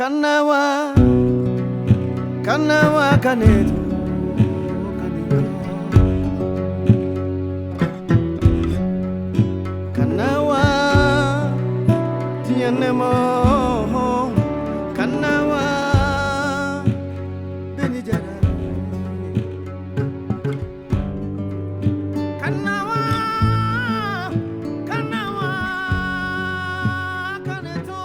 Kanawa, Kanawa, Kaneto, Kanawa, Tianemo, Kanawa, Benijara, Kanawa, Kanawa, Kaneto.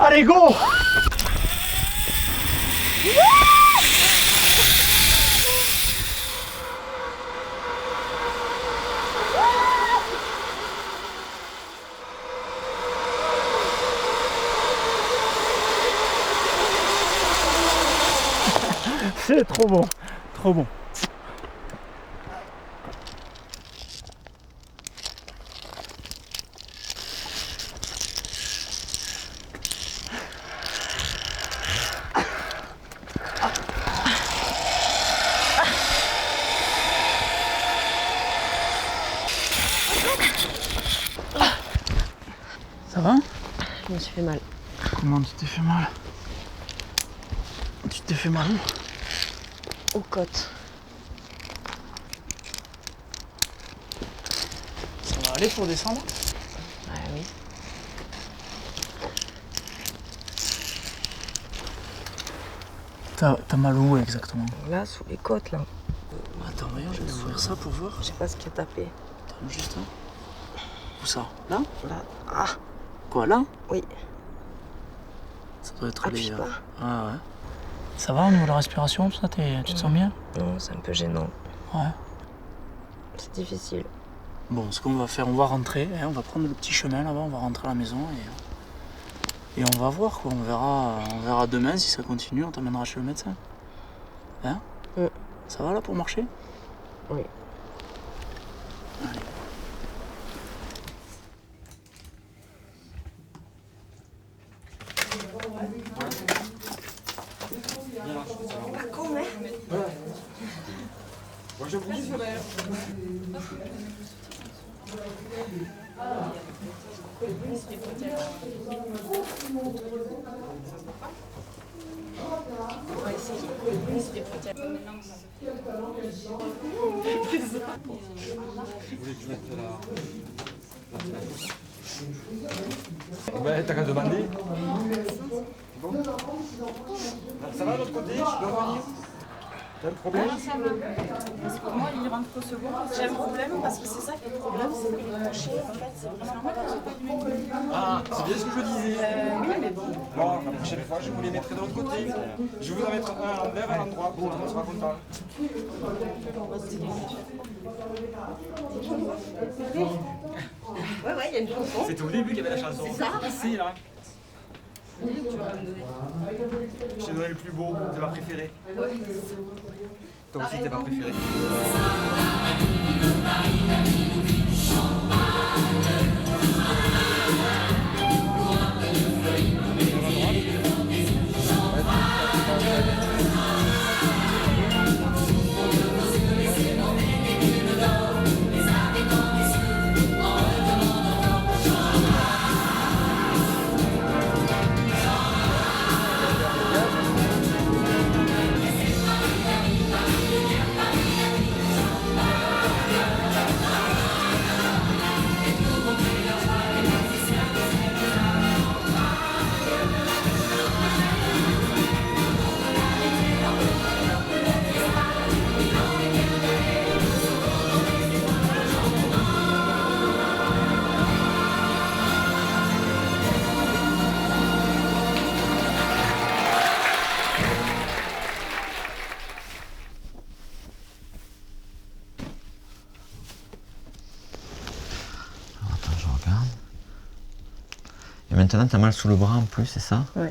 Allez, go! C'est trop bon, trop bon. Ça va? Je me suis fait mal. Comment tu t'es fait mal? Tu t'es fait mal où? Aux côtes. Ça va aller pour descendre? Ouais, oui. T'as mal où exactement? Là, sous les côtes, là. Attends, regarde, je vais ouvrir ça pour voir. Je sais pas ce qui a tapé. Attends, juste là. Où ça? Là? Là. Ah, Quoi, là? oui. Ça doit être Appuie les... pas. Ah ouais. Ça va au niveau de la respiration, tout ça? Tu te sens bien? Non, c'est un peu gênant. Ouais. C'est difficile. Bon, ce qu'on va faire, on va rentrer, hein, on va prendre le petit chemin là-bas, on va rentrer à la maison et on va voir quoi, on verra demain si ça continue, on t'emmènera chez le médecin. Hein? Ça va là pour marcher? Oui. Allez. Ouais, t'as qu'à demander. Bon. Ça va de l'autre côté? Je peux revenir? T'as un problème? Ça va. Parce que moi, il rentre au second. J'ai un problème parce que c'est ça qui est le problème, c'est que le crochet, en fait, c'est vraiment normal que j'ai pas du même. Ah, c'est bien ce que je disais. Oui, mais bon. Bon, la prochaine fois, je vous les mettrai de l'autre côté. Je vais vous en mettre un à l'envers, à l'endroit, pour qu'on sera content. Ouais, il y a une chanson. C'était au début qu'il y avait la chanson. C'est ça? Ici, là. Je t'ai donné le plus beau, c'est ma préférée. Toi aussi, t'es ma préférée. Et maintenant, tu as mal sous le bras en plus, c'est ça? Oui.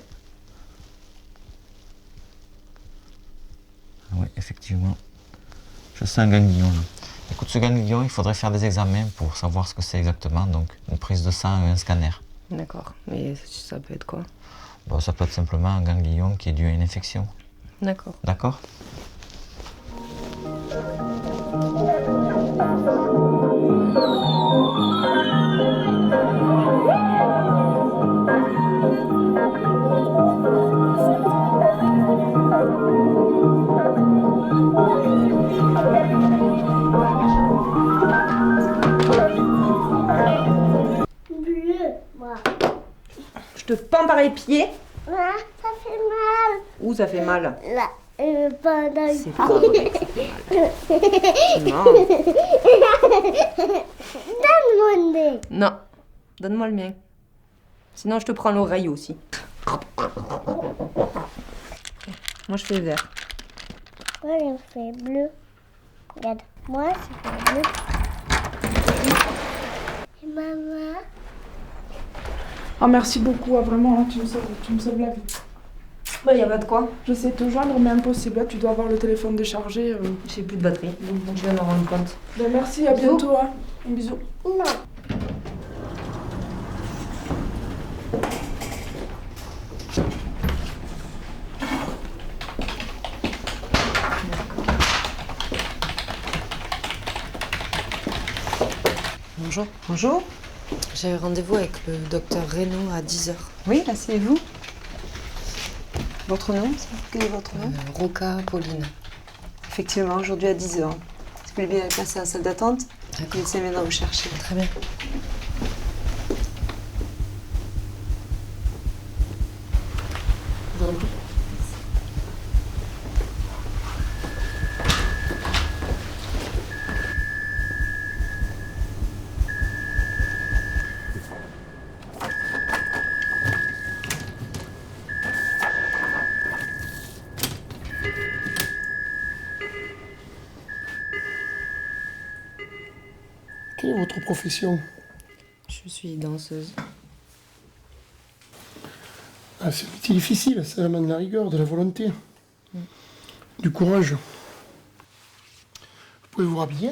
Oui, effectivement. Je sens un ganglion là. Écoute, ce ganglion, il faudrait faire des examens pour savoir ce que c'est exactement, donc une prise de sang et un scanner. D'accord. Mais ça peut être quoi? Bon, ça peut être simplement un ganglion qui est dû à une infection. D'accord. D'accord? Bleu, moi. Je te pends par les pieds. Ah, ça fait mal. Où ça fait mal? Là, pendant C'est pas vrai que ça fait mal. Non. Donne mon nez. Non. Donne-moi le mien. Sinon, je te prends l'oreille aussi. Moi, je fais vert. Moi, je fais bleu. Regarde, moi, je fais bleu. Et maman? Ah, merci beaucoup, ah, vraiment, hein, tu me sauves la vie. Bah, y a pas de quoi. J'essaie de te joindre, mais impossible. Là, tu dois avoir le téléphone déchargé. J'ai plus de batterie. Donc, je viens de me rendre compte. Ben, merci, à bientôt. Hein. Un bisou. Non. Bonjour. Bonjour. J'ai rendez-vous avec le docteur Reynaud à 10h. Oui, asseyez-vous. Votre nom, quel est votre nom? Roca Pauline. Effectivement, aujourd'hui à 10h. Est-ce que vous bien passer à la salle d'attente? Le médecin viendra vous chercher. Très bien. Quelle est votre profession? Je suis danseuse. Ah, c'est un métier difficile, ça demande de la rigueur, de la volonté, du courage. Vous pouvez vous rhabiller?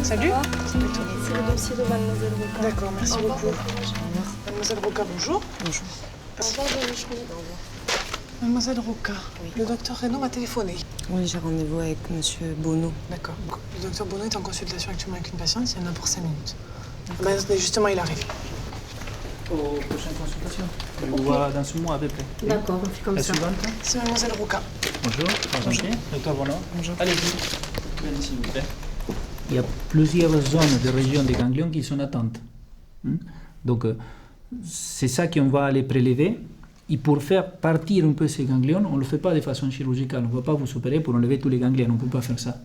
Salut. C'est le dossier de Mademoiselle Roca. D'accord, merci beaucoup. Mademoiselle Roca, bonjour. Bonjour. Mademoiselle Roca, le docteur Reynaud m'a téléphoné. Oui, j'ai rendez-vous avec Monsieur Bonneau. D'accord. Le docteur Bonneau est en consultation actuellement avec une patiente, il y en a pour 5 minutes. Ben, justement, il arrive. Aux prochaines consultations. Je vous vois dans ce mois à peu près. D'accord, on fait comme La ça. suivante. C'est Mademoiselle Roca. Bonjour. Bonjour. Docteur Bonneau. Bonjour. Allez-y. Venez s'il vous plaît. Il y a plusieurs zones de régions des ganglions qui sont atteintes. Donc, c'est ça qu'on va aller prélever. Et pour faire partir un peu ces ganglions, on ne le fait pas de façon chirurgicale. On ne va pas vous opérer pour enlever tous les ganglions. On ne peut pas faire ça.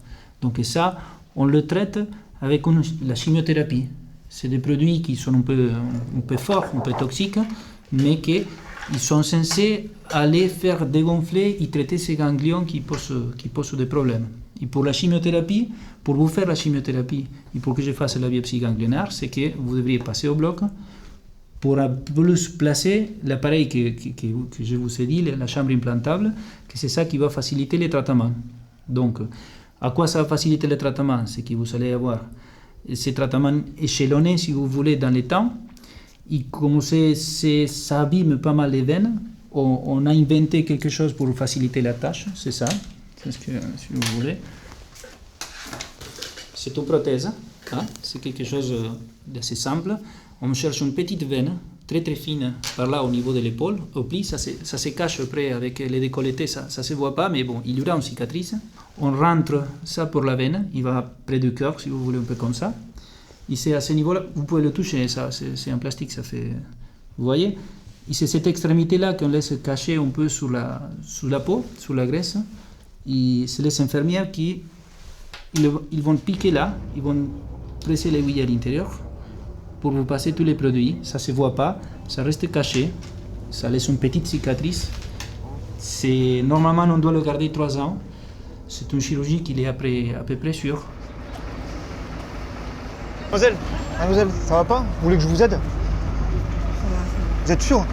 Donc, ça, on le traite avec la chimiothérapie. C'est des produits qui sont un peu forts, un peu toxiques, mais qui sont censés aller faire dégonfler et traiter ces ganglions qui posent des problèmes. Et pour la chimiothérapie, pour vous faire la chimiothérapie et pour que je fasse la biopsie ganglionnaire, c'est que vous devriez passer au bloc pour plus placer l'appareil que je vous ai dit, la chambre implantable, que c'est ça qui va faciliter les traitements. Donc, à quoi ça va faciliter le traitement? C'est que vous allez avoir ces traitements échelonnés, si vous voulez, dans le temps. Et comme ça abîme pas mal les veines, on a inventé quelque chose pour faciliter la tâche, c'est ça, c'est ce que, si vous voulez. C'est une prothèse, hein? C'est quelque chose d'assez simple. On cherche une petite veine, très très fine, par là au niveau de l'épaule. Au pli, ça se cache après avec les décolletés, ça ne se voit pas, mais bon, il y aura une cicatrice. On rentre ça pour la veine, il va près du cœur, si vous voulez, un peu comme ça. Et c'est à ce niveau-là, vous pouvez le toucher, ça, c'est en plastique, ça fait... Vous voyez? Et c'est cette extrémité-là qu'on laisse cacher un peu sous la peau, sous la graisse. Et c'est les infirmières qui ils vont piquer là, ils vont presser l'aiguille à l'intérieur pour vous passer tous les produits. Ça ne se voit pas, ça reste caché, ça laisse une petite cicatrice. Normalement, on doit le garder 3 ans. C'est une chirurgie qui est à peu près sûre. Mademoiselle, ça va pas? Vous voulez que je vous aide? Vous êtes sûr?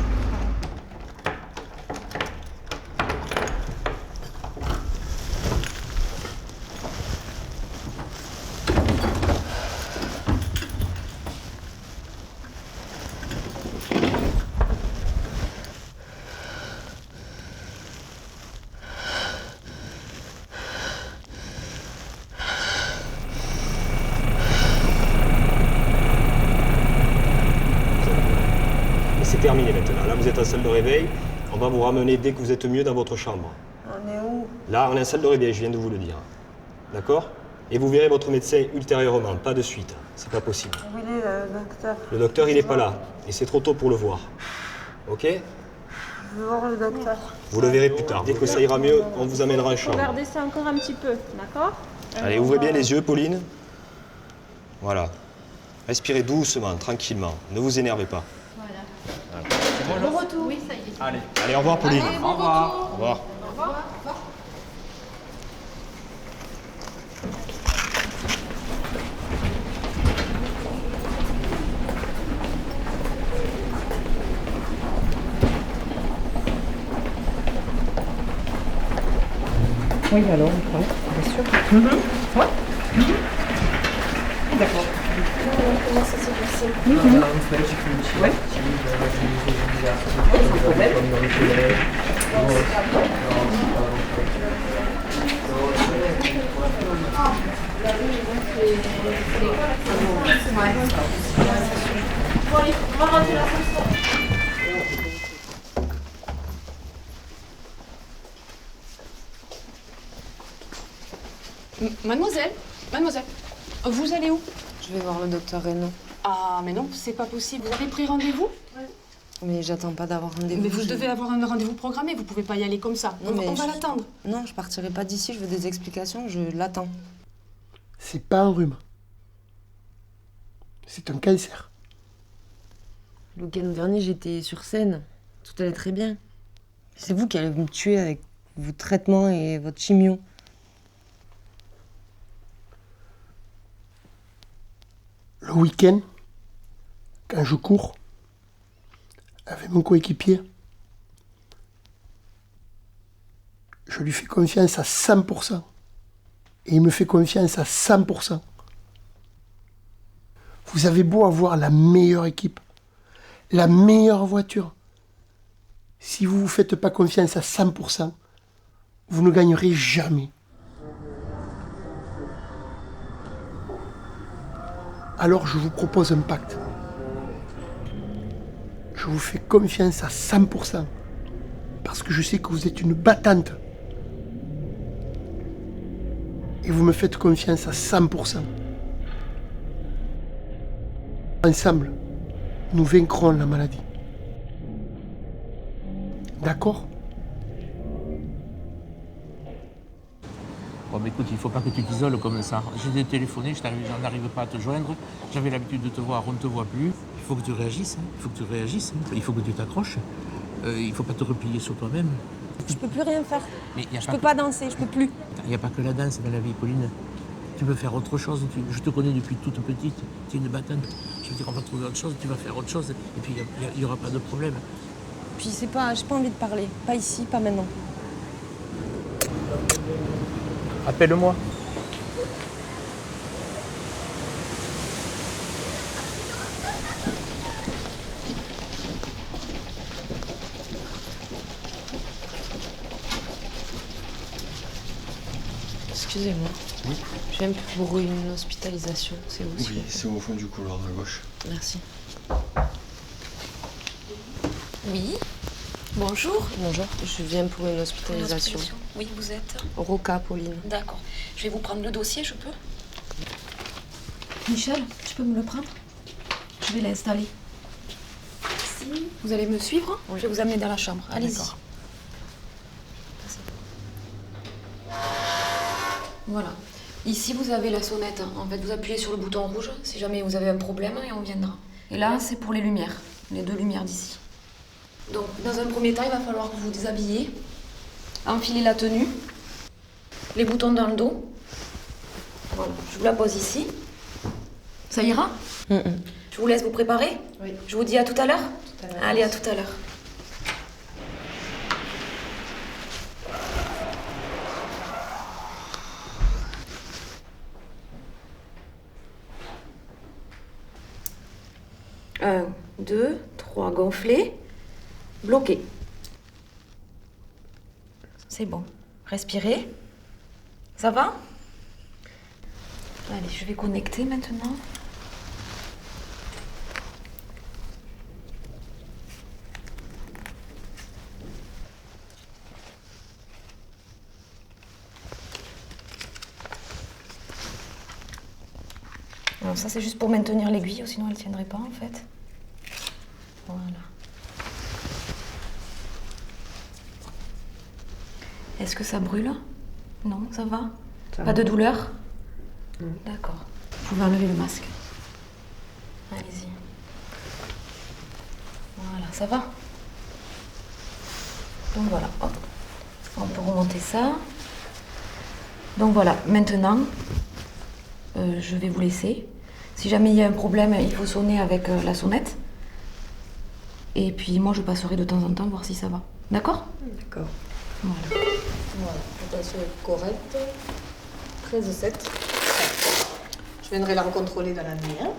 C'est terminé maintenant. Là, vous êtes en salle de réveil. On va vous ramener dès que vous êtes mieux dans votre chambre. On est où? Là, on est en salle de réveil, je viens de vous le dire. D'accord? Et vous verrez votre médecin ultérieurement, pas de suite. C'est pas possible. Où il est, le docteur? Le docteur, il n'est pas là. Et c'est trop tôt pour le voir. Ok? Je veux voir le docteur. Vous le verrez plus tard. Dès que ça ira mieux, on vous amènera en chambre. Regardez ça encore un petit peu, d'accord? Allez, ouvrez bien les yeux, Pauline. Voilà. Respirez doucement, tranquillement. Ne vous énervez pas. Bon retour. Oui, ça y est. Allez, au revoir, Pauline. Allez, bon retour. Au revoir. Au revoir. Oui, alors, bien sûr. Ouais. D'accord. Comment ça s'est passé? Ouais. Bon, allez, on va rentrer l'ascenseur. Mademoiselle, vous allez où? Je vais voir le docteur Reynaud. Ah, mais non, c'est pas possible. Vous avez pris rendez-vous? Mais j'attends pas d'avoir rendez-vous. Mais vous devez avoir un rendez-vous programmé, vous pouvez pas y aller comme ça. Non, mais on va l'attendre. Non, je partirai pas d'ici, je veux des explications, je l'attends. C'est pas un rhume. C'est un cancer. Le week-end dernier, j'étais sur scène. Tout allait très bien. C'est vous qui allez me tuer avec vos traitements et votre chimio. Le week-end, quand je cours avec mon coéquipier, je lui fais confiance à 100%. Et il me fait confiance à 100%. Vous avez beau avoir la meilleure équipe, la meilleure voiture. Si vous ne vous faites pas confiance à 100%, vous ne gagnerez jamais. Alors je vous propose un pacte. Je vous fais confiance à 100%. Parce que je sais que vous êtes une battante. Et vous me faites confiance à 100%. Ensemble, nous vaincrons la maladie. D'accord ? Bon, mais écoute, il faut pas que tu t'isoles comme ça. J'ai téléphoné, j'en n'arrive pas à te joindre. J'avais l'habitude de te voir, on ne te voit plus. Il faut que tu réagisses, il faut que tu réagisses, il faut que tu t'accroches. Il faut pas te replier sur toi-même. Je peux plus rien faire. Mais Je peux pas danser, je peux plus. Il n'y a pas que la danse dans la vie, Pauline. Tu veux faire autre chose. Je te connais depuis toute petite. Tu es une battante. Je veux dire, on va trouver autre chose. Tu vas faire autre chose. Et puis, il n'y aura pas de problème. Puis j'ai pas envie de parler. Pas ici, pas maintenant. Appelle-moi. Excusez-moi. Oui. Je viens pour une hospitalisation. C'est où? Oui, c'est au fond du couloir à gauche. Merci. Oui. Bonjour. Bonjour. Je viens pour une hospitalisation. Oui, vous êtes Roca, Pauline. D'accord. Je vais vous prendre le dossier, je peux? Michel, tu peux me le prendre? Je vais l'installer. Merci. Vous allez me suivre? Je vais vous amener dans la chambre. Allez-y. D'accord. Voilà. Ici, vous avez la sonnette. En fait, vous appuyez sur le bouton rouge si jamais vous avez un problème et on viendra. Et là, c'est pour les lumières. Les 2 lumières d'ici. Donc, dans un premier temps, il va falloir que vous déshabillez, enfiler la tenue, les boutons dans le dos. Voilà, je vous la pose ici. Ça ira? Je vous laisse vous préparer? Oui. Je vous dis à tout à l'heure? Allez, à tout à l'heure. Un, 2, 3, gonflé, bloqué. C'est bon. Respirez. Ça va? Allez, je vais connecter maintenant. Alors ça, c'est juste pour maintenir l'aiguille, sinon elle ne tiendrait pas en fait. Voilà. Est-ce que ça brûle? Non, ça va? Pas de douleur? Non. D'accord. Vous pouvez enlever le masque. Allez-y. Voilà, ça va? Donc voilà, hop. On peut remonter ça. Donc voilà, maintenant, je vais vous laisser. Si jamais il y a un problème, il faut sonner avec la sonnette. Et puis moi, je passerai de temps en temps voir si ça va. D'accord? D'accord. Voilà. Voilà, la tension est correcte. 13,7. Je viendrai la recontrôler dans la nuit. Hein.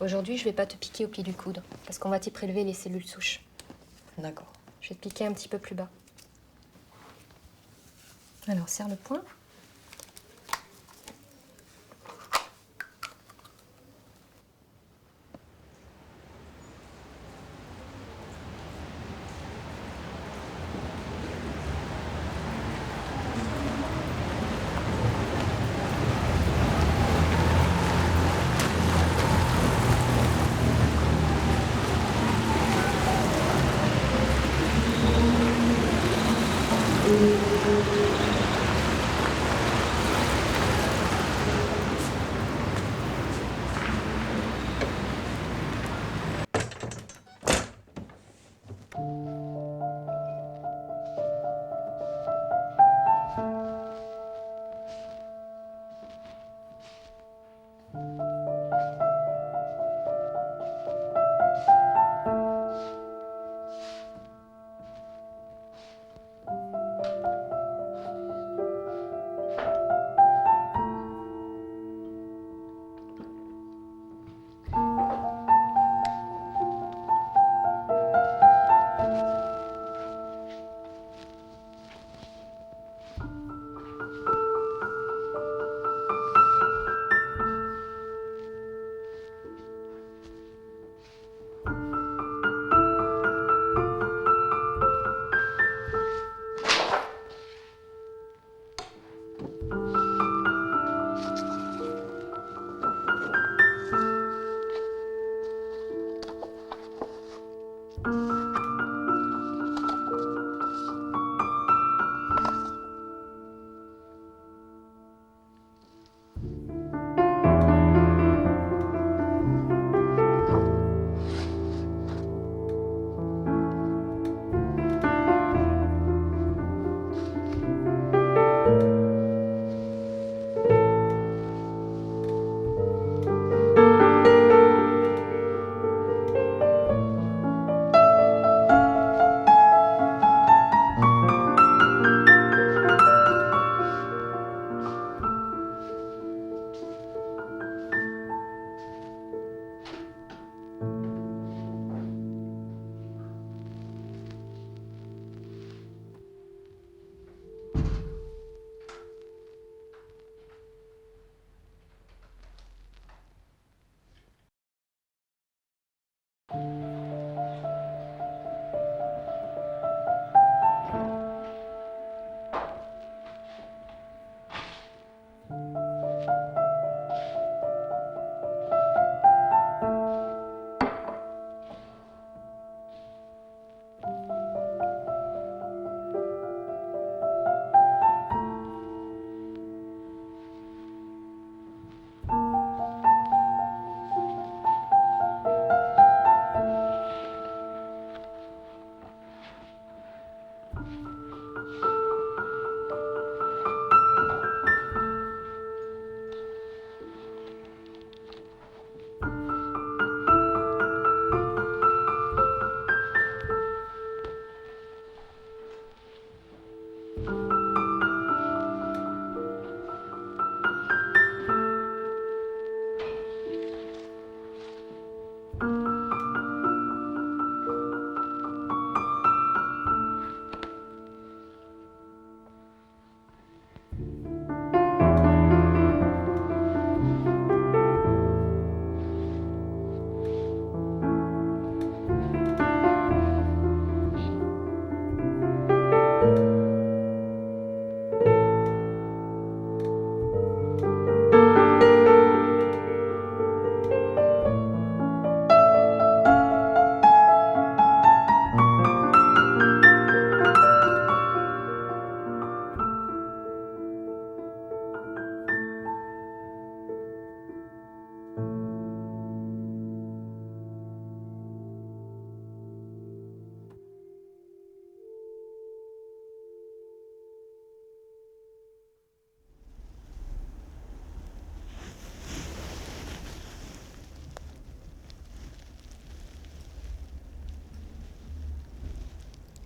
Aujourd'hui, je vais pas te piquer au pied du coude, parce qu'on va t'y prélever les cellules souches. D'accord. Je vais te piquer un petit peu plus bas. Alors, serre le poing.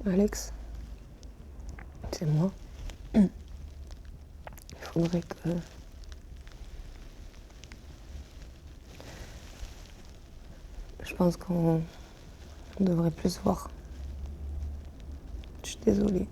Alex, c'est moi. Il faudrait que... Je pense qu'on devrait plus se voir. Je suis désolée.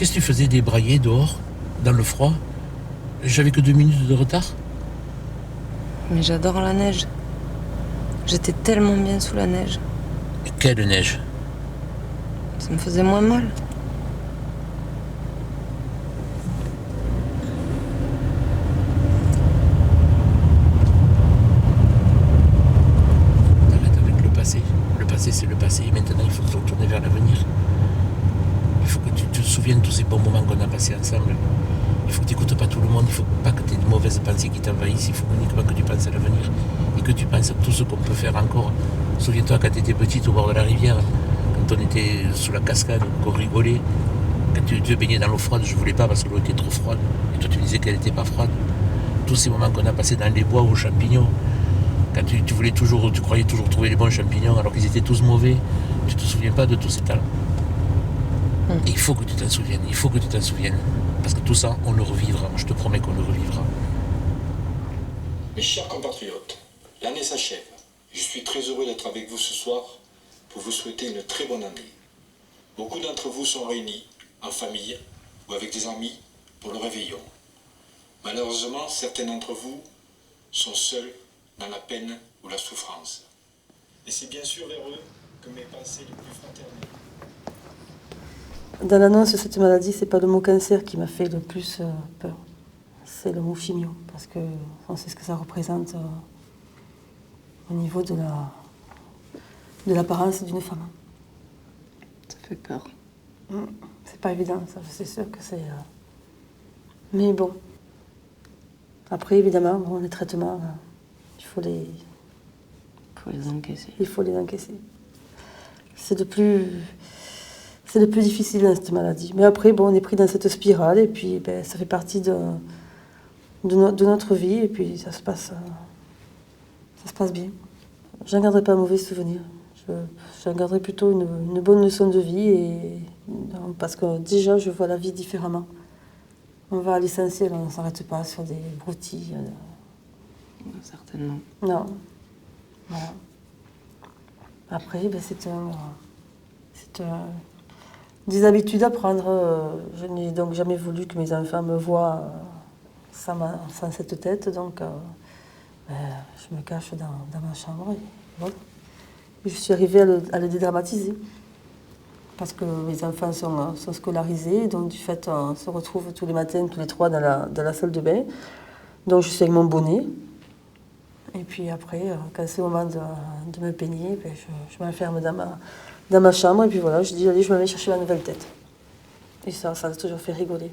Qu'est-ce que tu faisais débrailler dehors, dans le froid? J'avais que 2 minutes de retard. Mais j'adore la neige. J'étais tellement bien sous la neige. Et quelle neige? Ça me faisait moins mal. Arrête avec le passé. Le passé, c'est le passé. Et maintenant, il faut se retourner vers l'avenir. Il faut que tu te souviennes de tous ces bons moments qu'on a passés ensemble. Il faut que tu n'écoutes pas tout le monde. Il ne faut pas que tu aies de mauvaises pensées qui t'envahissent. Il faut uniquement que tu penses à l'avenir. Et que tu penses à tout ce qu'on peut faire encore. Souviens-toi quand tu étais petite au bord de la rivière, quand on était sous la cascade, qu'on rigolait. Quand tu te baignais dans l'eau froide, je ne voulais pas parce que l'eau était trop froide. Et toi, tu disais qu'elle n'était pas froide. Tous ces moments qu'on a passés dans les bois aux champignons. Quand tu voulais toujours, tu croyais toujours trouver les bons champignons alors qu'ils étaient tous mauvais. Tu ne te souviens pas de tous ces temps. Et il faut que tu t'en souviennes. Il faut que tu t'en souviennes. Parce que tout ça, on le revivra. Je te promets qu'on le revivra. Mes chers compatriotes, l'année s'achève. Je suis très heureux d'être avec vous ce soir pour vous souhaiter une très bonne année. Beaucoup d'entre vous sont réunis en famille ou avec des amis pour le réveillon. Malheureusement, certains d'entre vous sont seuls dans la peine ou la souffrance. Et c'est bien sûr vers eux que mes pensées les plus fraternelles. Dans l'annonce de cette maladie, c'est pas le mot cancer qui m'a fait le plus peur. C'est le mot chimio, parce que on sait ce que ça représente au niveau de l'apparence d'une femme. Ça fait peur. C'est pas évident, ça, c'est sûr que c'est... Mais bon. Après, évidemment, bon, les traitements, il faut les encaisser. Il faut les encaisser. C'est le plus difficile dans cette maladie. Mais après, bon, on est pris dans cette spirale et puis ben, ça fait partie de notre vie et puis ça se passe bien. Je n'en garderai pas un mauvais souvenir. J'en garderai plutôt une bonne leçon de vie parce que déjà, je vois la vie différemment. On va à l'essentiel, on ne s'arrête pas sur des broutilles. Certainement. Non. Voilà. Après, ben, c'est des habitudes à prendre. Je n'ai donc jamais voulu que mes enfants me voient sans cette tête, donc je me cache dans ma chambre. Et voilà. Je suis arrivée à le dédramatiser. Parce que mes enfants sont scolarisés, donc du fait, on se retrouve tous les matins, tous les trois, dans la salle de bain. Donc je suis avec mon bonnet. Et puis après, quand c'est le moment de me peigner, ben, je m'enferme dans ma chambre. Et puis voilà, je dis, allez, je me mets chercher ma nouvelle tête. Et ça a toujours fait rigoler.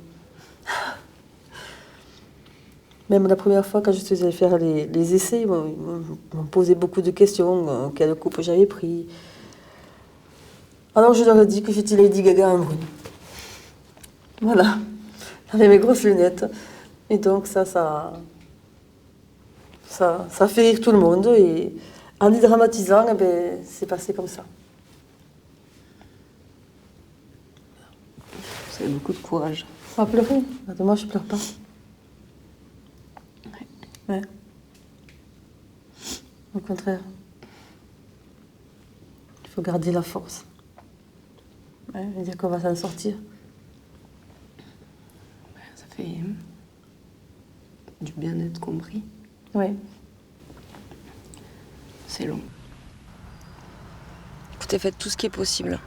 Même la première fois, quand je suis allée faire les essais, ils m'ont posé beaucoup de questions. Quelle coupe j'avais pris. Alors je leur ai dit que j'étais Lady Gaga en brune. Voilà. Avec mes grosses lunettes. Et donc ça fait rire tout le monde. Et en dédramatisant, eh ben, c'est passé comme ça. Vous avez beaucoup de courage. Pas pleurer. Moi, je pleure pas. Ouais. Au contraire. Il faut garder la force. Ouais, et dire qu'on va s'en sortir. Ça fait du bien d'être compris. Oui. C'est long. Écoutez, faites tout ce qui est possible.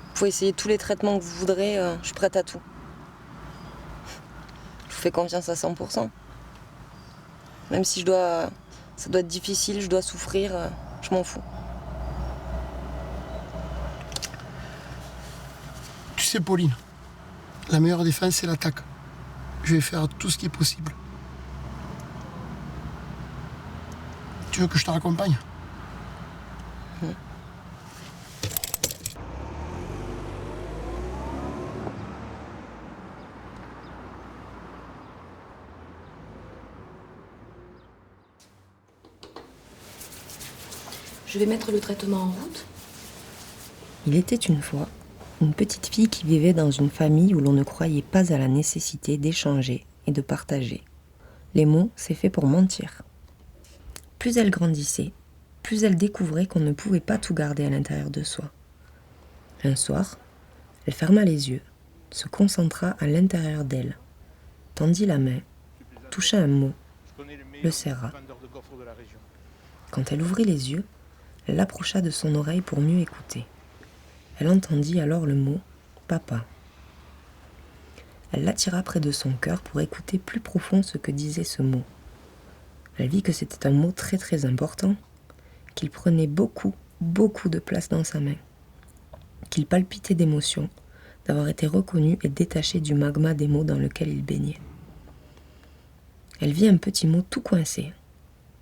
Vous pouvez essayer tous les traitements que vous voudrez, je suis prête à tout. Je vous fais confiance à 100%. Même si ça doit être difficile, je dois souffrir, je m'en fous. Tu sais, Pauline, la meilleure défense, c'est l'attaque. Je vais faire tout ce qui est possible. Tu veux que je te raccompagne ? Je vais mettre le traitement en route. Il était une fois une petite fille qui vivait dans une famille où l'on ne croyait pas à la nécessité d'échanger et de partager. Les mots, c'est fait pour mentir. Plus elle grandissait, plus elle découvrait qu'on ne pouvait pas tout garder à l'intérieur de soi. Un soir, elle ferma les yeux se concentra à l'intérieur d'elle, tendit la main, toucha un mot, le serra. Quand elle ouvrit les yeux, elle l'approcha de son oreille pour mieux écouter. Elle entendit alors le mot « papa ». Elle l'attira près de son cœur pour écouter plus profond ce que disait ce mot. Elle vit que c'était un mot très très important, qu'il prenait beaucoup, beaucoup de place dans sa main, qu'il palpitait d'émotion, d'avoir été reconnu et détaché du magma des mots dans lequel il baignait. Elle vit un petit mot tout coincé,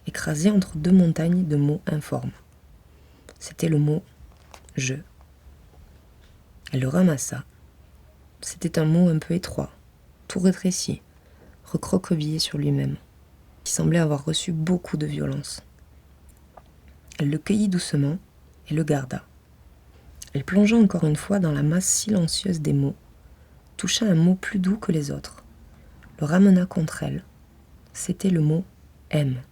écrasé entre deux montagnes de mots informes. C'était le mot « je ». Elle le ramassa. C'était un mot un peu étroit, tout rétréci, recroquevillé sur lui-même, qui semblait avoir reçu beaucoup de violence. Elle le cueillit doucement et le garda. Elle plongea encore une fois dans la masse silencieuse des mots, toucha un mot plus doux que les autres, le ramena contre elle. C'était le mot « aime ».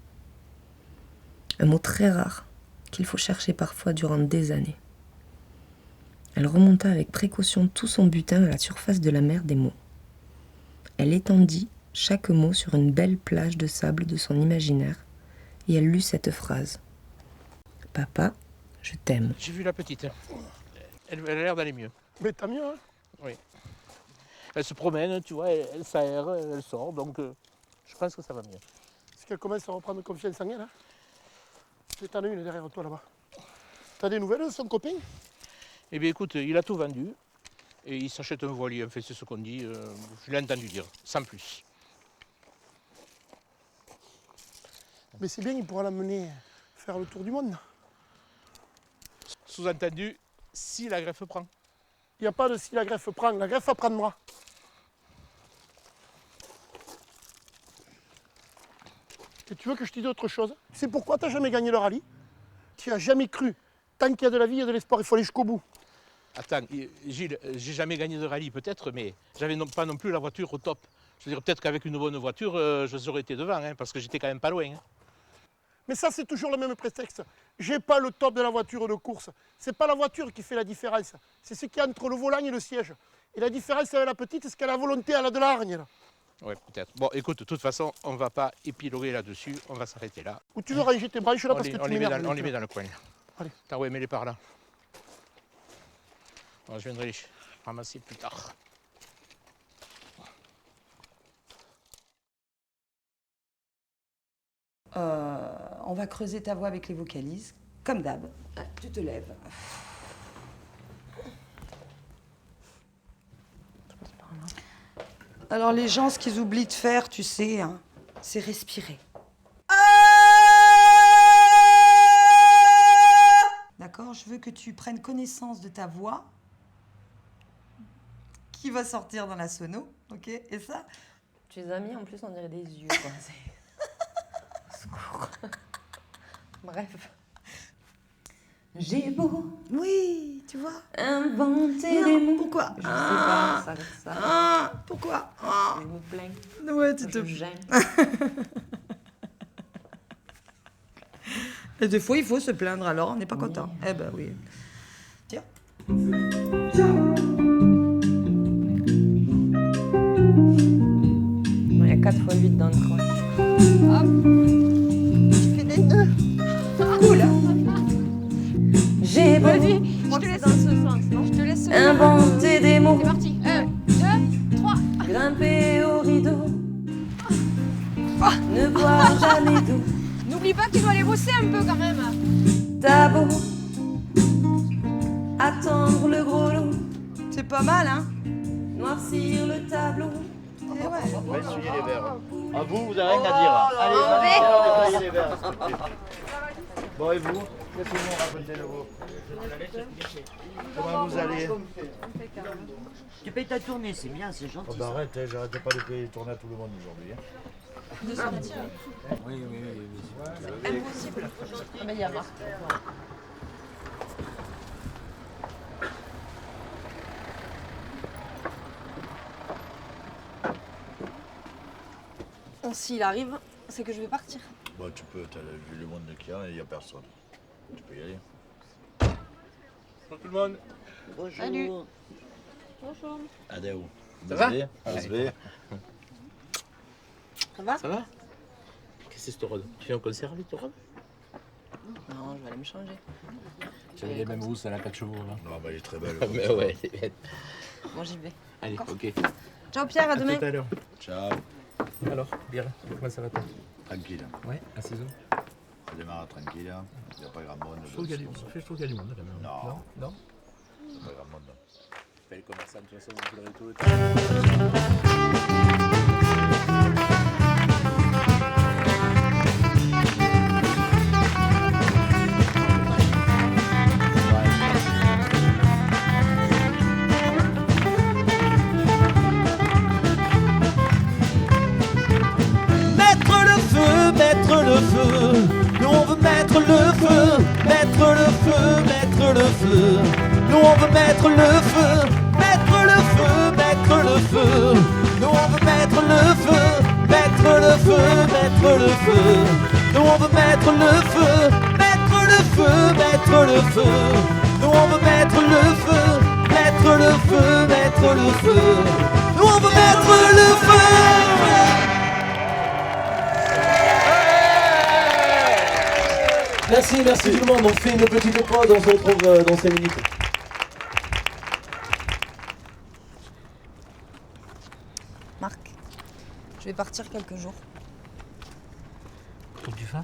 Un mot très rare qu'il faut chercher parfois durant des années. Elle remonta avec précaution tout son butin à la surface de la mer des mots. Elle étendit chaque mot sur une belle plage de sable de son imaginaire et elle lut cette phrase. « Papa, je t'aime. » J'ai vu la petite. Elle a l'air d'aller mieux. Mais tant mieux, hein. Oui. Elle se promène, tu vois, elle s'aère, elle sort, donc je pense que ça va mieux. Est-ce qu'elle commence à reprendre confiance en elle, hein? T'en as une derrière toi là-bas. T'as des nouvelles de son copain? Eh bien écoute, il a tout vendu et il s'achète un voilier, enfin c'est ce qu'on dit, je l'ai entendu dire, sans plus. Mais c'est bien, il pourra l'amener faire le tour du monde. Sous-entendu, si la greffe prend. Il n'y a pas de si la greffe prend, la greffe apprendra. Et tu veux que je te dise autre chose? C'est pourquoi tu n'as jamais gagné le rallye? Tu n'as jamais cru. Tant qu'il y a de la vie, il y a de l'espoir, il faut aller jusqu'au bout. Attends, Gilles, j'ai jamais gagné de rallye peut-être, mais j'avais pas non plus la voiture au top. Je veux dire, peut-être qu'avec une bonne voiture, je aurais été devant, hein, parce que j'étais quand même pas loin. Hein. Mais ça, c'est toujours le même prétexte. J'ai pas le top de la voiture de course. C'est pas la voiture qui fait la différence. C'est ce qu'il y a entre le volant et le siège. Et la différence avec la petite, c'est qu'elle a la volonté, elle a de la hargne. Oui, peut-être. Bon, écoute, de toute façon, on ne va pas épiloguer là-dessus, on va s'arrêter là. Ou tu veux ranger tes branches là parce que tu m'énerves. On les met dans le coin. Allez. T'as ouais, mets-les par là. Bon, je viendrai les ramasser plus tard. On va creuser ta voix avec les vocalises, comme d'hab. Tu te lèves. Alors les gens, ce qu'ils oublient de faire, tu sais, hein, c'est respirer. D'accord, je veux que tu prennes connaissance de ta voix qui va sortir dans la sono, ok? Et ça, Tu les as mis en plus, on dirait des yeux, quoi. Secours. Bref. J'ai beau. Oui, tu vois. Inventer Non, des mots. pourquoi? Je sais pas, ça reste ça. Pourquoi? Je me plains. Ouais, tu te gêne. Et des fois, il faut se plaindre, alors on n'est pas content. Eh ben oui. Tiens. Il y a 4 x 8 dans le coin. Hop. Tu fais des nœuds. Cool. J'ai beau. Vas-y, je te laisse dans ce sens. Je te laisse. Inventer des mots. C'est parti. 1, 2, 3. Grimper au rideau. Ne boire jamais d'eau. N'oublie pas que tu dois aller bosser un peu quand même. T'as beau attendre le gros lot. C'est pas mal, hein? Noircir le tableau. Eh ouais. On va essuyer les verres. À vous, vous n'avez rien à dire. Allez, nettoyez les verres. Bon, et vous? Qu'est-ce que vous racontez de vous? Comment vous allez? Tu payes ta tournée, c'est bien, c'est gentil. Oh bah arrête, j'arrête pas de payer tourner à tout le monde aujourd'hui. Hein. Oui, oui, oui. Impossible. Ah mais il y a Marc. S'il arrive, c'est que je vais partir. Bon, tu peux, t'as vu le monde qu'il y a et il n'y a personne. Tu peux y aller. Bonjour tout le monde. Bonjour. Salut. Bonjour. Adeu. Ça va? On se fait. Ça va? Ça va? Qu'est-ce que c'est cette robe? Tu fais un concert avec ton robe? Non, je vais aller me changer. Tu avais les mêmes rousses à la 4 chevaux là. Non, bah, elle est très belle. Mais ouais, c'est bête. Bon, j'y vais. Allez, ok. Ciao Pierre, à demain. Tout à l'heure. Ciao. Alors, bien, comment ça va toi? Tranquille. Ouais, à saison. Ça démarre tranquille. Il n'y a pas grand monde. Je trouve qu'il y a du monde quand même. Non. Non? Il n'y a pas grand monde. Belle commerçant, de toute façon, vous l'aurez tout le temps. Mettre le feu, nous on veut mettre le feu, mettre le feu, mettre le feu, nous on veut mettre le feu, mettre le feu, mettre le feu, nous on veut mettre le feu, mettre le feu, mettre le feu, nous on veut mettre le feu, mettre le feu, mettre le feu, nous on veut mettre le feu, mettre le feu, mettre le feu, nous on veut mettre le feu. Merci tout le monde. On fait une petite pause, on se retrouve dans 5 minutes. Marc, je vais partir quelques jours. Qu'est-ce que tu fais?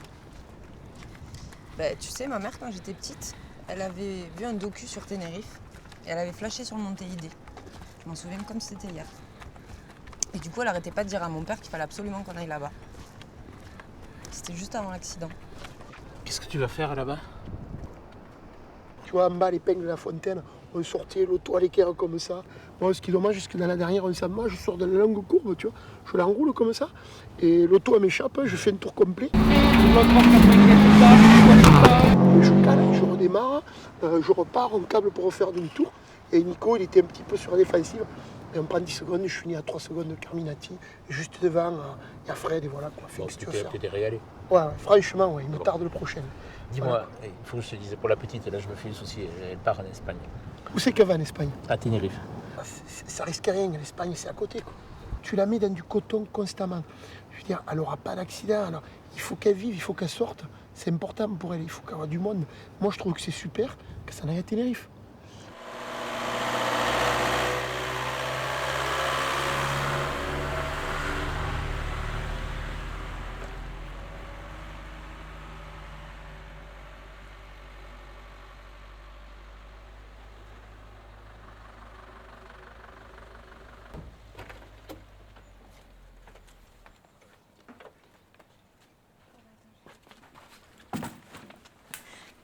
Bah, tu sais, ma mère, quand j'étais petite, elle avait vu un docu sur Tenerife et elle avait flashé sur le Monte ID. Je m'en souviens comme si c'était hier. Et du coup, elle arrêtait pas de dire à mon père qu'il fallait absolument qu'on aille là-bas. C'était juste avant l'accident. Qu'est-ce que tu vas faire là-bas? Tu vois, en bas, les pingles de la fontaine, on sortait l'auto à l'équerre comme ça. Moi, ce qui est dommage, c'est que dans la dernière, on s'en va, je sors de la longue courbe, tu vois. Je l'enroule comme ça. Et l'auto, elle m'échappe, je fais un tour complet. Je cale, je redémarre, je repars, on câble pour refaire demi-tour. Et Nico, il était un petit peu sur la défensive. Et on prend 10 secondes, je finis à 3 secondes de Carminati. Et juste devant, il y a Fred, et voilà quoi. Bon, Qu'est-ce que tu veux faire? tu t'es régalé. Ouais, franchement, ouais, il me tarde le prochain. Dis-moi, Voilà. il faut que je te dise, pour la petite, là je me fais le souci, elle part en Espagne. Où c'est qu'elle va en Espagne? À Tenerife. Ça risque rien, l'Espagne c'est à côté quoi. Tu la mets dans du coton constamment. Je veux dire, elle n'aura pas d'accident, alors il faut qu'elle vive, il faut qu'elle sorte. C'est important pour elle, il faut qu'elle ait du monde. Moi je trouve que c'est super que ça n'aille à Tenerife.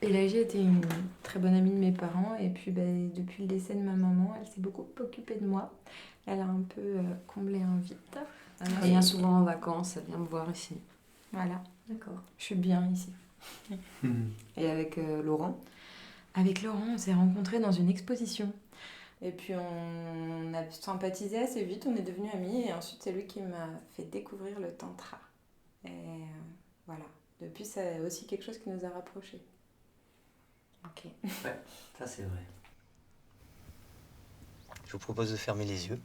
Pélagie était une très bonne amie de mes parents et puis depuis le décès de ma maman, elle s'est beaucoup occupée de moi. Elle a un peu comblé un vide. Elle vient souvent en vacances, elle vient me voir ici. Voilà, d'accord. Je suis bien ici. Et avec Laurent? Avec Laurent, on s'est rencontrés dans une exposition. Et puis on a sympathisé assez vite, on est devenus amis et ensuite c'est lui qui m'a fait découvrir le tantra. Et voilà, depuis c'est aussi quelque chose qui nous a rapprochés. Ok. Ouais, ça c'est vrai. Je vous propose de fermer les yeux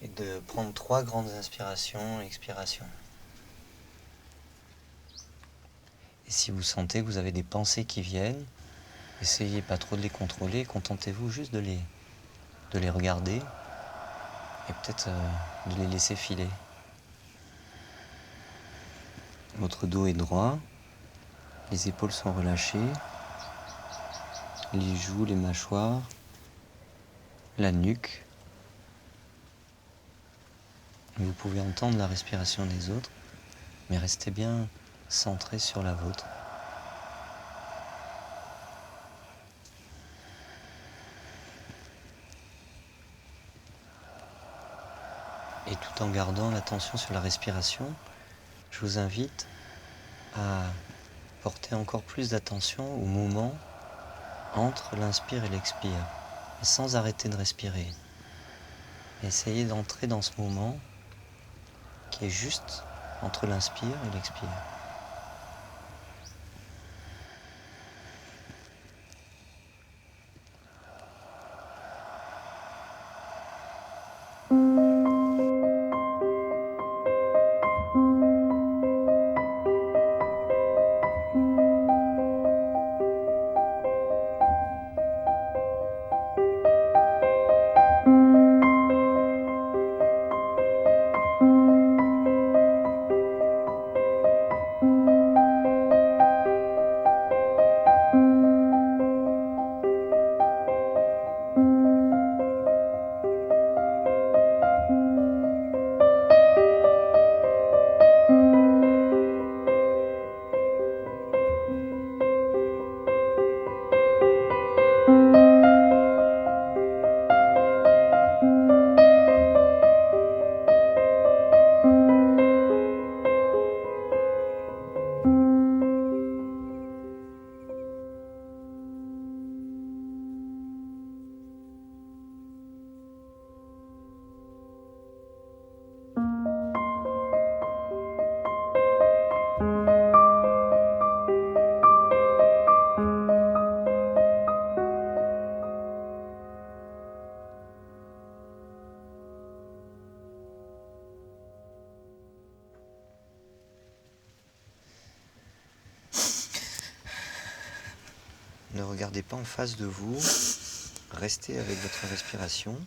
et de prendre 3 grandes inspirations et expirations. Et si vous sentez que vous avez des pensées qui viennent, essayez pas trop de les contrôler, contentez-vous juste de les regarder et peut-être de les laisser filer. Votre dos est droit, les épaules sont relâchées, les joues, les mâchoires, la nuque. Vous pouvez entendre la respiration des autres, mais restez bien centré sur la vôtre. Et tout en gardant l'attention sur la respiration, je vous invite à porter encore plus d'attention au moment entre l'inspire et l'expire, et sans arrêter de respirer. Essayez d'entrer dans ce moment qui est juste entre l'inspire et l'expire. Ne regardez pas en face de vous. Restez avec votre respiration.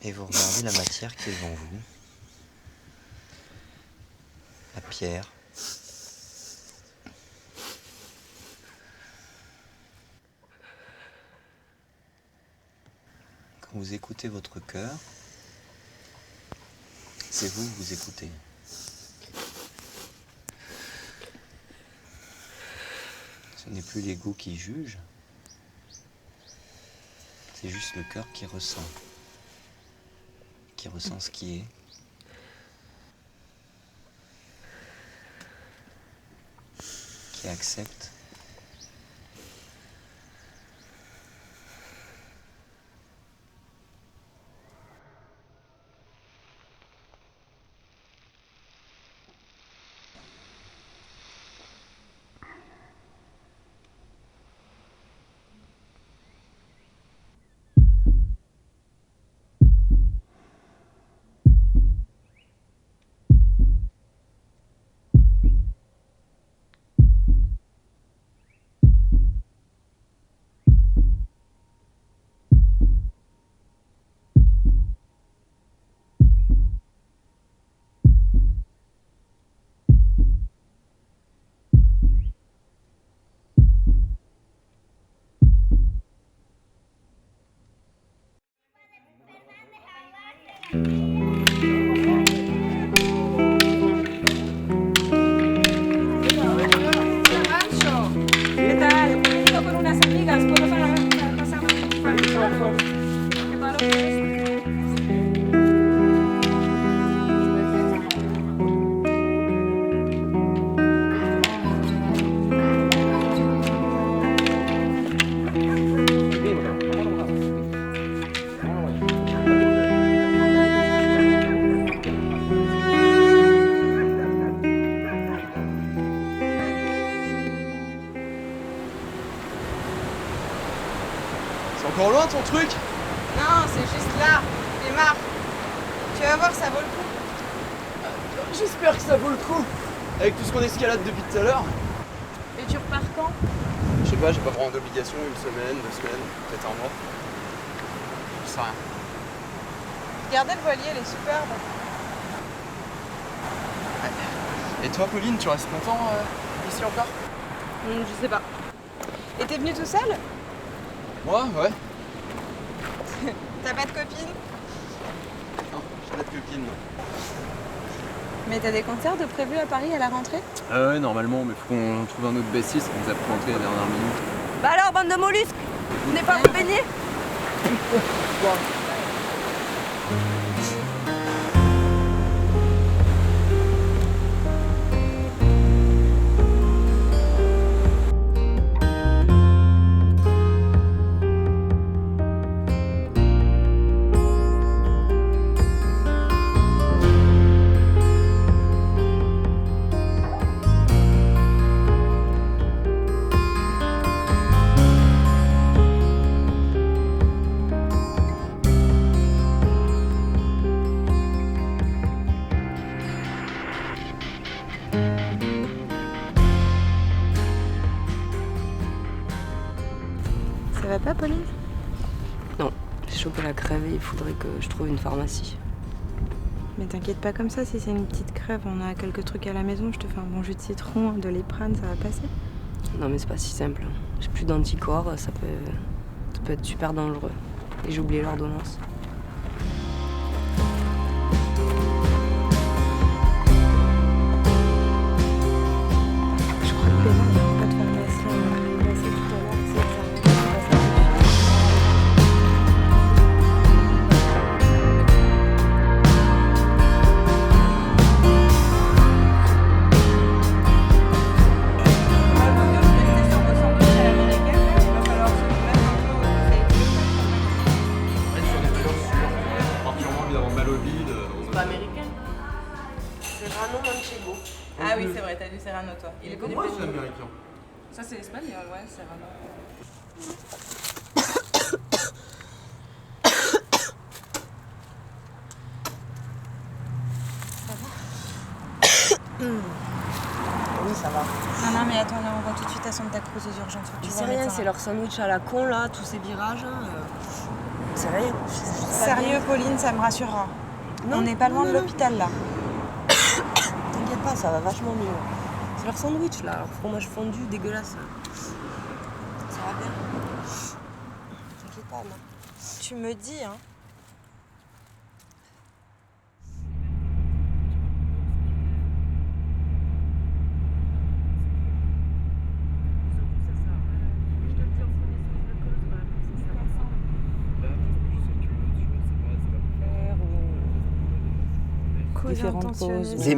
Et vous regardez la matière qui est devant vous. La pierre. Quand vous écoutez votre cœur, c'est vous que vous écoutez. Ce n'est plus l'ego qui juge, c'est juste le cœur qui ressent ce qui est. Qui accepte. Encore loin ton truc? Non, c'est juste là. Démarre. Tu vas voir, ça vaut le coup. J'espère que ça vaut le coup. Avec tout ce qu'on escalade depuis tout à l'heure. Et tu repars quand? Je sais pas, j'ai pas vraiment d'obligation, 1 semaine, 2 semaines, peut-être un mois. Je sais rien. Regardez le voilier, il est superbe. Et toi Pauline, tu restes longtemps ici encore? Je sais pas. Et t'es venue tout seul? Moi, ouais. T'as pas de copine? Non, j'ai pas de copine, non. Mais t'as des concerts de prévus à Paris à la rentrée? Ouais, normalement, mais faut qu'on trouve un autre bassiste, on nous a présenté à la dernière minute. Bah alors, bande de mollusques, vous n'êtes pas vous baigner? Ça va pas, Pauline? Non, j'ai chopé la crève et il faudrait que je trouve une pharmacie. Mais t'inquiète pas comme ça, si c'est une petite crève, on a quelques trucs à la maison, je te fais un bon jus de citron, de l'éprane, ça va passer. Non mais c'est pas si simple. J'ai plus d'anticorps, ça peut être super dangereux. Et j'ai oublié l'ordonnance. Je crois que Bella, il n'y a pas de pharmacie, on a passé tout à l'heure, c'est ça. Ah oui, c'est vrai, t'as du Serrano, toi. Il est connu Moi, pour c'est américain. Ça, c'est l'espagnol, ouais, Serrano. Oui, ça va. Non, mais attends, là, on va tout de suite à Santa Cruz aux urgences. Mais c'est rien, c'est leur sandwich à la con, là, tous ces virages. C'est rien. Sérieux, Pauline, ça me rassurera. On n'est pas loin de l'hôpital, là. T'inquiète pas, ça va vachement mieux. C'est leur sandwich, là, leur fromage fondu, dégueulasse. Ça va bien. T'inquiète pas, non. Tu me dis, hein. Différentes causes. Les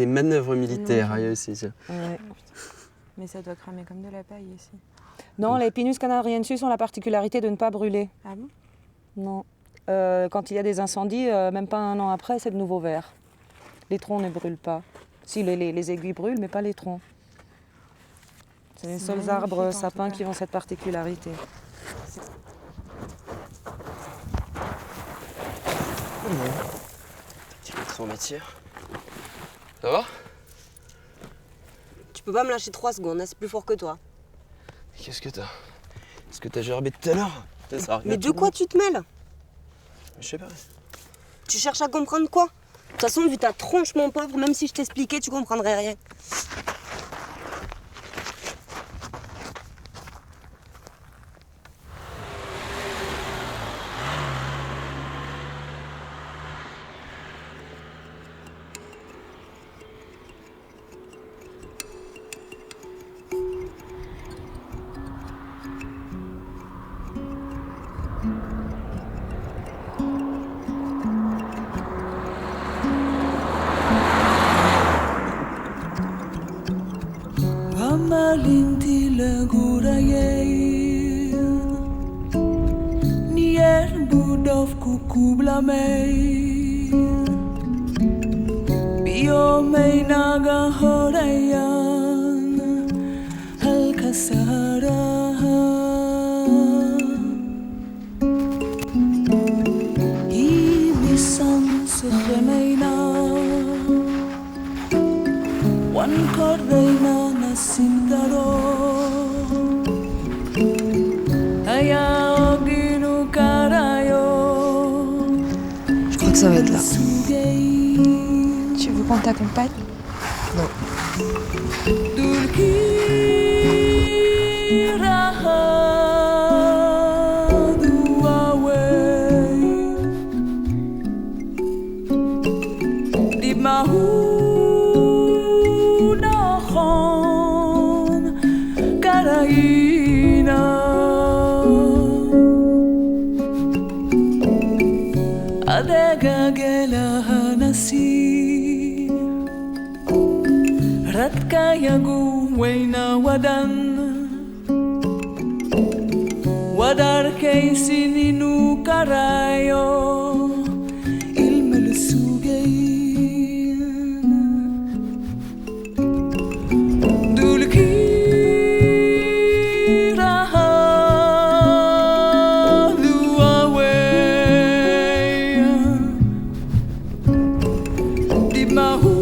manœuvres militaires, il y a aussi ça. Ouais. Mais ça doit cramer comme de la paille ici. Non, les Pinus canariensis ont la particularité de ne pas brûler. Ah bon? Non. Quand il y a des incendies, même pas un an après, c'est de nouveau vert. Les troncs ne brûlent pas. Si, les aiguilles brûlent, mais pas les troncs. C'est les seuls arbres sapins qui ont cette particularité. On m'attire. Ça va? Tu peux pas me lâcher 3 secondes, hein, c'est plus fort que toi. Qu'est-ce que t'as? Est-ce que t'as gerbé tout à l'heure? Mais de quoi tu te mêles? Je sais pas. Tu cherches à comprendre quoi? De toute façon, vu ta tronche, mon pauvre, même si je t'expliquais, tu comprendrais rien. Je crois que ça va être là. Tu veux qu'on t'accompagne? Non. Ratkayagu wayna wadan Wadar kaysin inu karayo Ilmal sugayin Dulki raha duaway Di mahu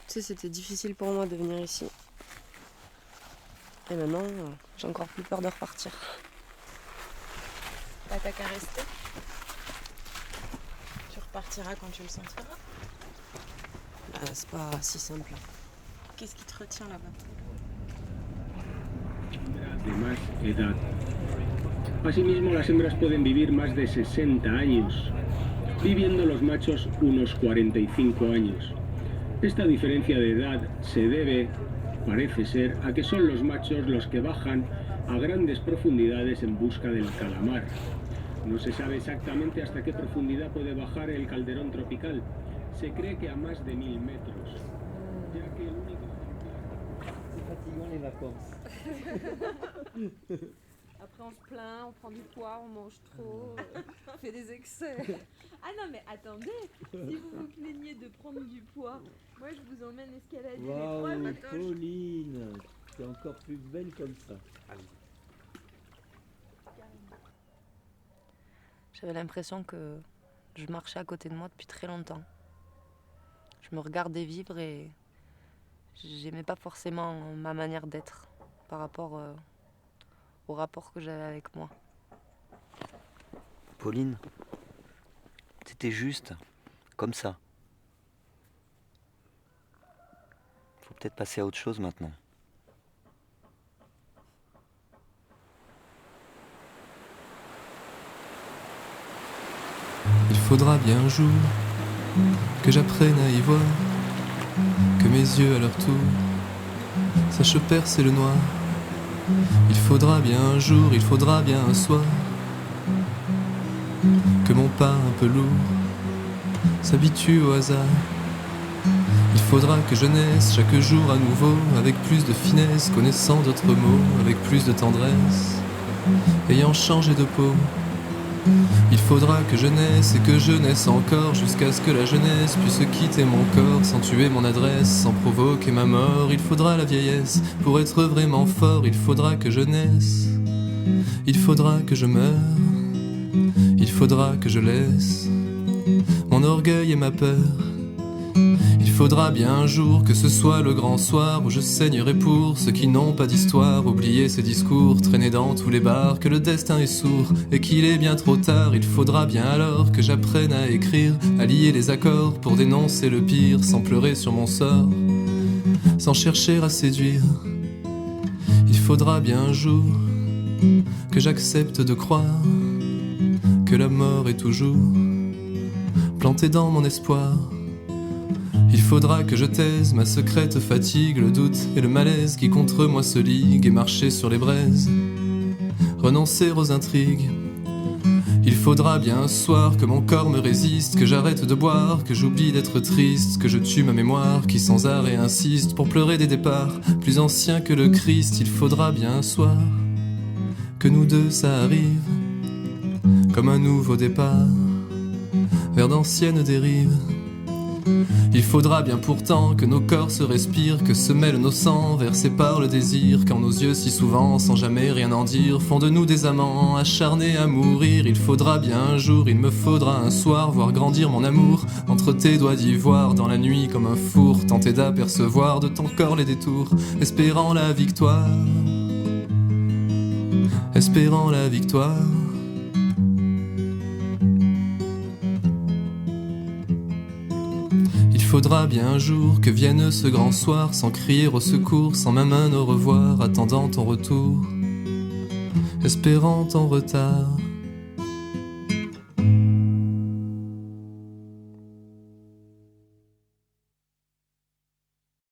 Tu sais, c'était difficile pour moi de venir ici. Et maintenant, j'ai encore plus peur de repartir. Bah, t'as qu'à rester. Tu repartiras quand tu le sentiras. C'est pas si simple. Qu'est-ce qui te retient là-bas? De más edad. Asimismo, las hembras pueden vivir más de 60 años, viviendo los machos unos 45 años. Esta diferencia de edad se debe, parece ser, a que son los machos los que bajan a grandes profundidades en busca del calamar. No se sabe exactamente hasta qué profundidad puede bajar el calderón tropical. Se cree que a más de 1000 metros, ya que el único... C'est fatigant les vacances. Après on se plaint, on prend du poids, on mange trop, on fait des excès. Ah non mais attendez, si vous vous plaignez de prendre du poids, moi je vous emmène escalader les Waouh, trois Matoches. Pauline, t'es encore plus belle comme ça. J'avais l'impression que je marchais à côté de moi depuis très longtemps. Je me regardais vivre et j'aimais pas forcément ma manière d'être par rapport au rapport que j'avais avec moi. Pauline, c'était juste, comme ça. Faut peut-être passer à autre chose maintenant. Il faudra bien un jour que j'apprenne à y voir, que mes yeux à leur tour sachent percer le noir. Il faudra bien un jour, il faudra bien un soir, que mon pas un peu lourd s'habitue au hasard. Il faudra que je naisse chaque jour à nouveau, avec plus de finesse, connaissant d'autres mots, avec plus de tendresse, ayant changé de peau. Il faudra que je naisse et que je naisse encore, jusqu'à ce que la jeunesse puisse quitter mon corps, sans tuer mon adresse, sans provoquer ma mort. Il faudra la vieillesse pour être vraiment fort. Il faudra que je naisse, il faudra que je meure, il faudra que je laisse mon orgueil et ma peur. Il faudra bien un jour que ce soit le grand soir où je saignerai pour ceux qui n'ont pas d'histoire. Oublier ces discours traînés dans tous les bars, que le destin est sourd et qu'il est bien trop tard. Il faudra bien alors que j'apprenne à écrire, à lier les accords pour dénoncer le pire, sans pleurer sur mon sort, sans chercher à séduire. Il faudra bien un jour que j'accepte de croire que la mort est toujours plantée dans mon espoir. Il faudra que je taise ma secrète fatigue, le doute et le malaise qui contre moi se liguent, et marcher sur les braises, renoncer aux intrigues. Il faudra bien un soir que mon corps me résiste, que j'arrête de boire, que j'oublie d'être triste, que je tue ma mémoire qui sans arrêt insiste pour pleurer des départs plus anciens que le Christ. Il faudra bien un soir que nous deux ça arrive, comme un nouveau départ vers d'anciennes dérives. Il faudra bien pourtant que nos corps se respirent, que se mêlent nos sangs versés par le désir, quand nos yeux si souvent, sans jamais rien en dire, font de nous des amants acharnés à mourir. Il faudra bien un jour, il me faudra un soir, voir grandir mon amour entre tes doigts d'ivoire, dans la nuit comme un four, tenter d'apercevoir de ton corps les détours, espérant la victoire, espérant la victoire. Il faudra bien un jour que vienne ce grand soir, sans crier au secours, sans même un au revoir, attendant ton retour, espérant ton retard.